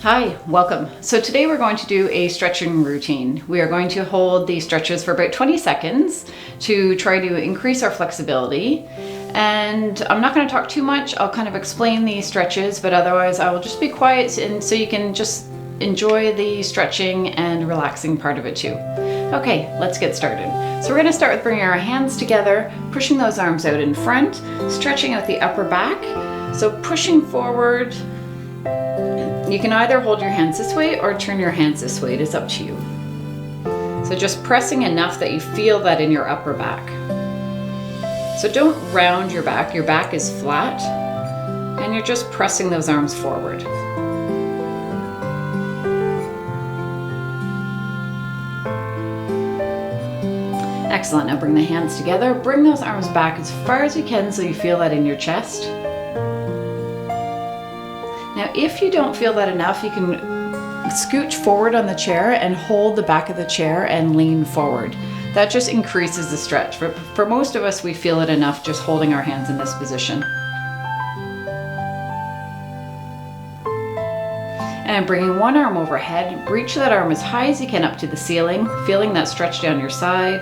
Hi, welcome. So today we're going to do a stretching routine. We are going to hold these stretches for about 20 seconds to try to increase our flexibility. And I'm not going to talk too much. I'll kind of explain these stretches, but otherwise I will just be quiet and so you can just enjoy the stretching and relaxing part of it too. Okay, let's get started. So we're going to start with bringing our hands together, pushing those arms out in front, stretching out the upper back. So pushing forward. You can either hold your hands this way or turn your hands this way. It is up to you. So just pressing enough that you feel that in your upper back. So don't round your back. Your back is flat and you're just pressing those arms forward. Excellent. Now bring the hands together. Bring those arms back as far as you can so you feel that in your chest. Now, if you don't feel that enough, you can scooch forward on the chair and hold the back of the chair and lean forward. That just increases the stretch. For most of us, we feel it enough just holding our hands in this position. And bringing one arm overhead, reach that arm as high as you can up to the ceiling, feeling that stretch down your side.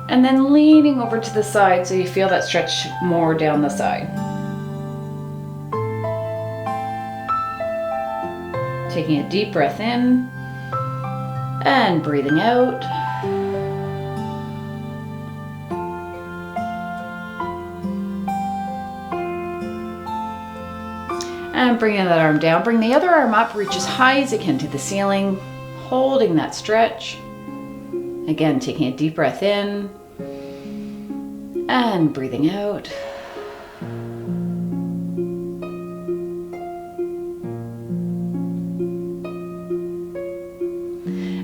And then leaning over to the side so you feel that stretch more down the side. Taking a deep breath in and breathing out. And bringing that arm down. Bring the other arm up, reach as high as you can to the ceiling, holding that stretch. Again, taking a deep breath in and breathing out.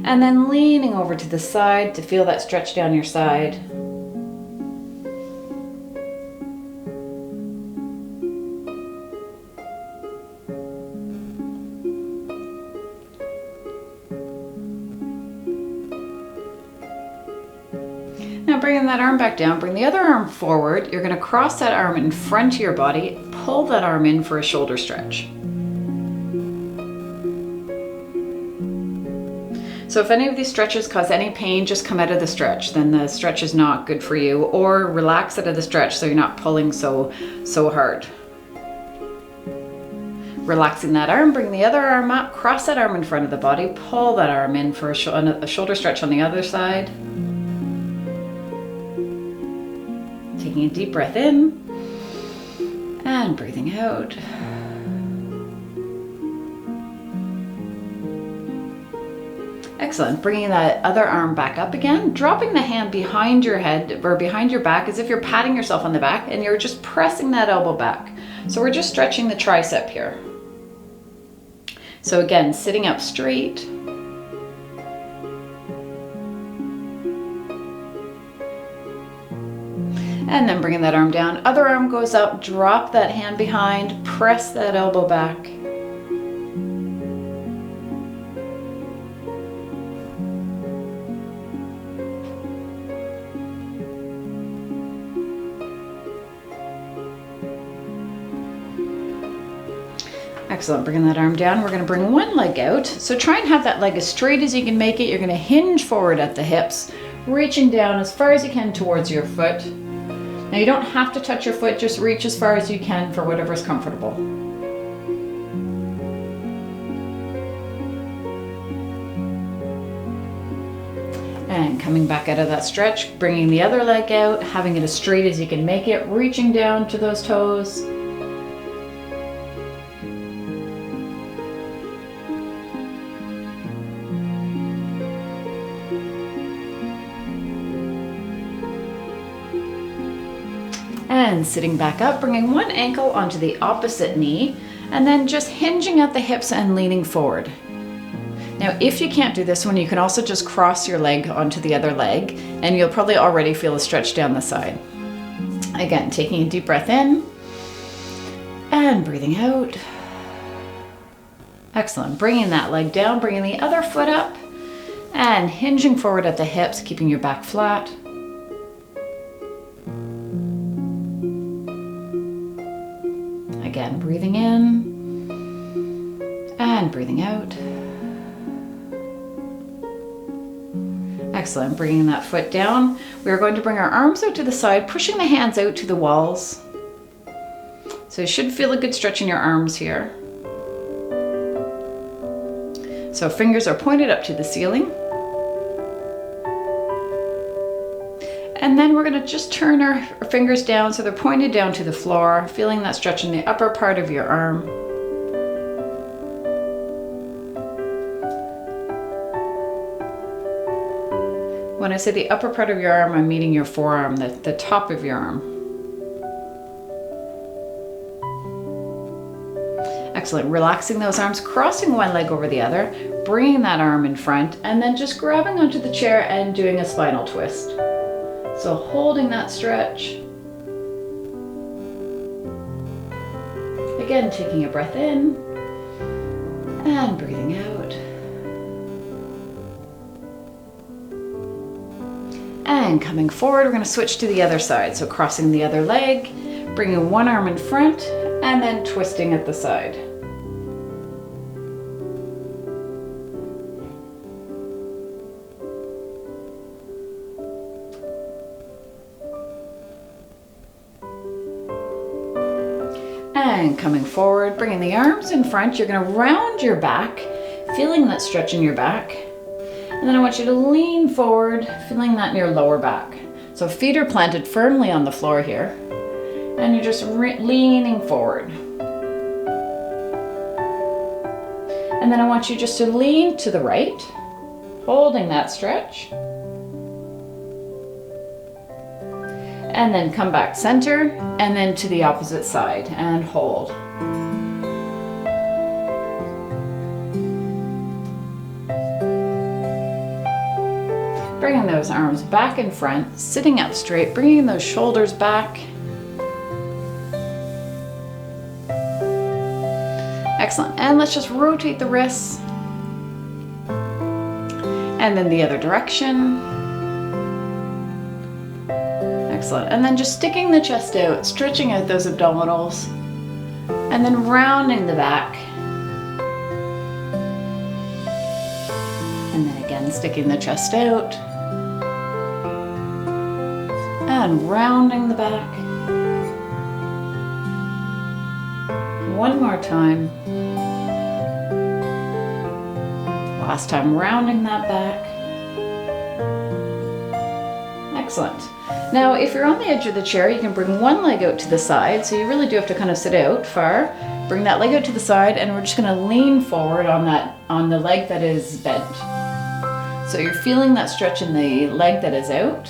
And then leaning over to the side to feel that stretch down your side. Now bringing that arm back down, bring the other arm forward. You're going to cross that arm in front of your body, pull that arm in for a shoulder stretch. So if any of these stretches cause any pain, just come out of the stretch. Then the stretch is not good for you, or relax out of the stretch so you're not pulling so hard. Relaxing that arm, bring the other arm up, cross that arm in front of the body, pull that arm in for a shoulder stretch on the other side. Taking a deep breath in and breathing out. Excellent. Bringing that other arm back up again, dropping the hand behind your head or behind your back as if you're patting yourself on the back and you're just pressing that elbow back. So we're just stretching the tricep here. So again, sitting up straight. And then bringing that arm down. Other arm goes up, drop that hand behind, press that elbow back. Excellent, bringing that arm down. We're gonna bring one leg out. So try and have that leg as straight as you can make it. You're gonna hinge forward at the hips, reaching down as far as you can towards your foot. Now you don't have to touch your foot, just reach as far as you can for whatever's comfortable. And coming back out of that stretch, bringing the other leg out, having it as straight as you can make it, reaching down to those toes. And sitting back up, bringing one ankle onto the opposite knee, and then just hinging at the hips and leaning forward. Now, if you can't do this one, you can also just cross your leg onto the other leg, and you'll probably already feel a stretch down the side. Again, taking a deep breath in, and breathing out. Excellent. Bringing that leg down, bringing the other foot up, and hinging forward at the hips, keeping your back flat. breathing in and breathing out. Excellent. Bringing that foot down. We are going to bring our arms out to the side, pushing the hands out to the walls. So you should feel a good stretch in your arms here. So fingers are pointed up to the ceiling. And then we're going to just turn our fingers down so they're pointed down to the floor, feeling that stretch in the upper part of your arm. When I say the upper part of your arm, I'm meaning your forearm, the top of your arm. Excellent. Relaxing those arms, crossing one leg over the other, bringing that arm in front, and then just grabbing onto the chair and doing a spinal twist. So holding that stretch. Again, taking a breath in and breathing out. And coming forward, we're going to switch to the other side. So crossing the other leg, bringing one arm in front, and then twisting at the side. And coming forward, bringing the arms in front, you're going to round your back, feeling that stretch in your back. And then I want you to lean forward, feeling that in your lower back. So feet are planted firmly on the floor here, and you're just leaning forward. And then I want you just to lean to the right, holding that stretch. And then come back center, and then to the opposite side, and hold. Bringing those arms back in front, sitting up straight, bringing those shoulders back. Excellent. And let's just rotate the wrists. And then the other direction. Excellent. And then just sticking the chest out, stretching out those abdominals, and then rounding the back. And then again, sticking the chest out, and rounding the back. One more time. Last time, rounding that back. Excellent. Now, if you're on the edge of the chair, you can bring one leg out to the side. So you really do have to kind of sit out far. Bring that leg out to the side, and we're just going to lean forward on the leg that is bent. So you're feeling that stretch in the leg that is out.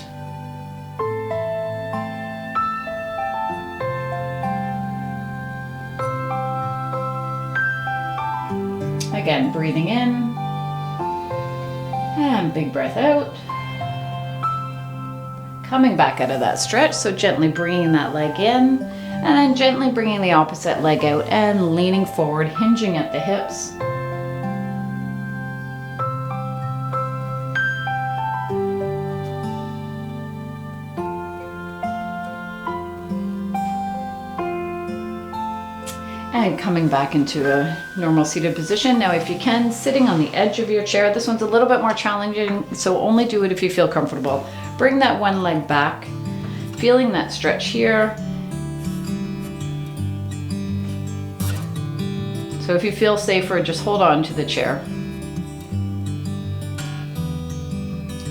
Again, breathing in, and big breath out. Coming back out of that stretch, so gently bringing that leg in, and then gently bringing the opposite leg out and leaning forward, hinging at the hips. And coming back into a normal seated position. Now, if you can, sitting on the edge of your chair. This one's a little bit more challenging, so only do it if you feel comfortable. Bring that one leg back, feeling that stretch here. So if you feel safer, just hold on to the chair.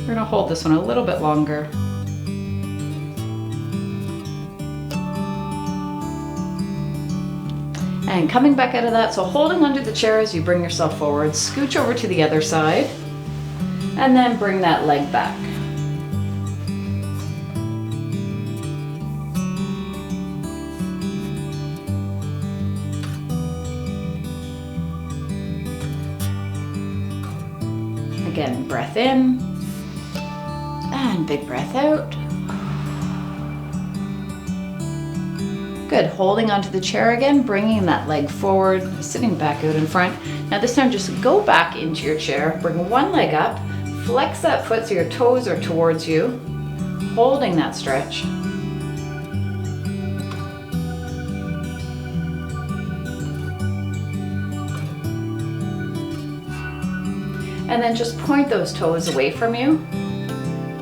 We're going to hold this one a little bit longer. And coming back out of that, so holding onto the chair as you bring yourself forward, scooch over to the other side, and then bring that leg back. Again, breath in, and big breath out. Good, holding onto the chair again, bringing that leg forward, sitting back out in front. Now this time just go back into your chair, bring one leg up, flex that foot so your toes are towards you, holding that stretch. And then just point those toes away from you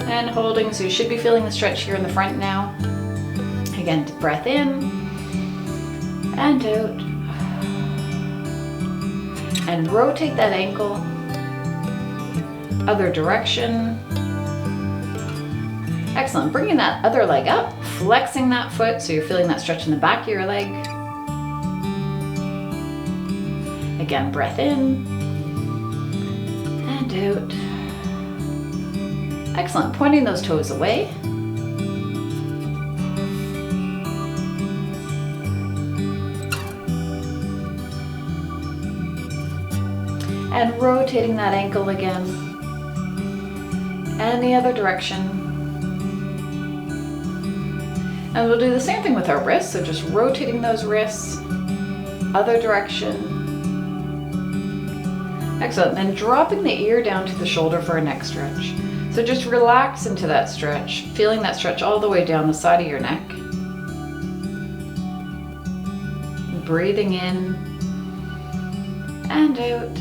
and holding, so you should be feeling the stretch here in the front now. Again, breath in and out. And rotate that ankle, other direction. Excellent, bringing that other leg up, flexing that foot so you're feeling that stretch in the back of your leg. Again, breath in and out. Excellent, pointing those toes away. And rotating that ankle again. And the other direction. And we'll do the same thing with our wrists, so just rotating those wrists, other direction. Excellent, then dropping the ear down to the shoulder for a neck stretch. So just relax into that stretch, feeling that stretch all the way down the side of your neck. Breathing in and out.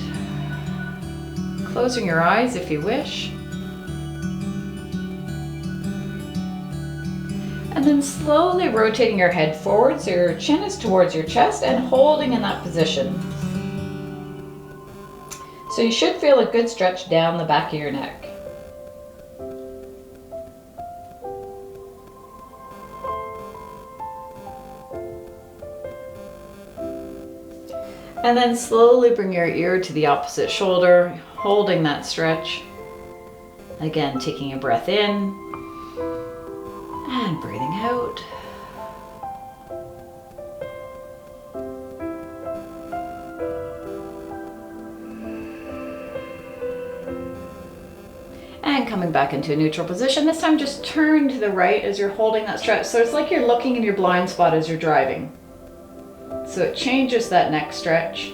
Closing your eyes if you wish. And then slowly rotating your head forward so your chin is towards your chest and holding in that position. So you should feel a good stretch down the back of your neck. And then slowly bring your ear to the opposite shoulder, holding that stretch. Again, taking a breath in and breathing out. And coming back into a neutral position. This time just turn to the right as you're holding that stretch. So it's like you're looking in your blind spot as you're driving. So it changes that neck stretch.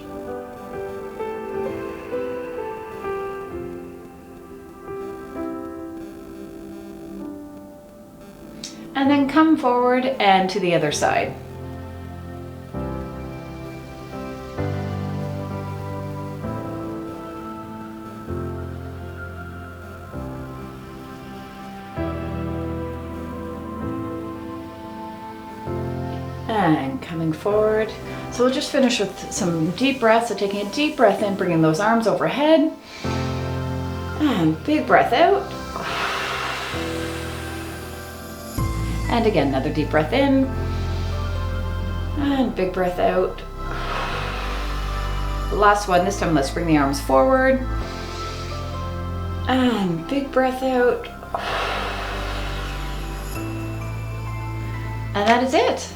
And then come forward and to the other side. And coming forward. So we'll just finish with some deep breaths. So taking a deep breath in, bringing those arms overhead. And big breath out. And again, another deep breath in. And big breath out. Last one, this time let's bring the arms forward. And big breath out. And that is it.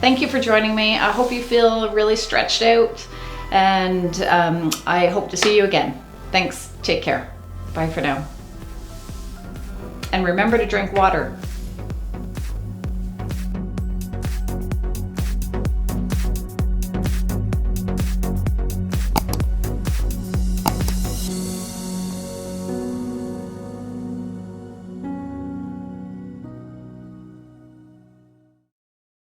Thank you for joining me. I hope you feel really stretched out, and I hope to see you again. Thanks, take care. Bye for now. And remember to drink water.